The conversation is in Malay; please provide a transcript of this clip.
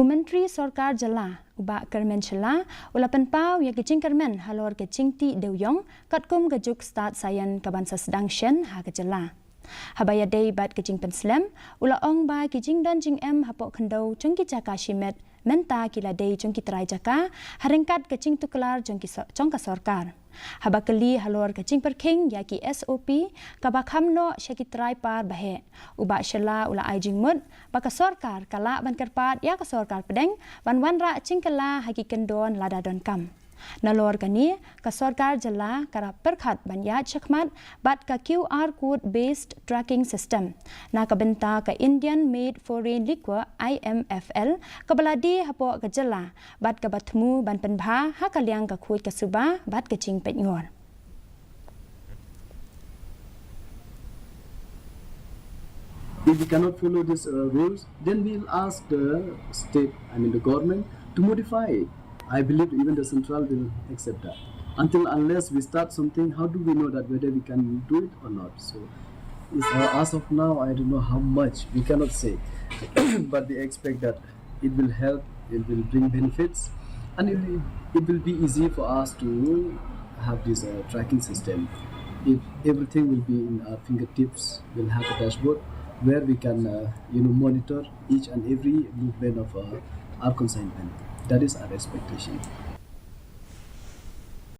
Menteri Sorkar Jylla uba Kyrmen Jylla ula penpau ya kecing Kyrmen halor ke Jingtih Dewïong Katkum gajuk Stad Saian kabansa Sdang Shen ha ke Jylla. Habaya day bat kecing penslam ula ong ba kecing dan jing hapok kendau jongki jaka shimet menta kila day jongki terai jaka haringkat kecing tukelar jongka sorkar. Haba keli halor kecing perking yaki SOP kabakam no syaki terai par bahe uba Jylla ula ai jing mud baka sorkar kala ban kerpat ya ka sorkar pedeng ban ra cingkala haki kendon lada don kam. Nalor kani ka sorkar Jylla kara perkhat ban ya chakmat bat ka QR code based tracking system na ka benta ka Indian made foreign liquor IMFL ka baladi hapo ka Jylla bat ka batmu ban penbha ha ka liang ka khuit ka suba bat ka ching pet ngor. If we cannot follow these rules, then we'll ask the state, the government, to modify it. I believe even the central will accept that. Unless we start something, how do we know that whether we can do it or not? So, as of now, I don't know how much. We cannot say. But we expect that it will help, it will bring benefits, and it will be easy for us to have this tracking system. If everything will be in our fingertips, we'll have a dashboard where we can monitor each and every movement of our consignment. That is our expectation.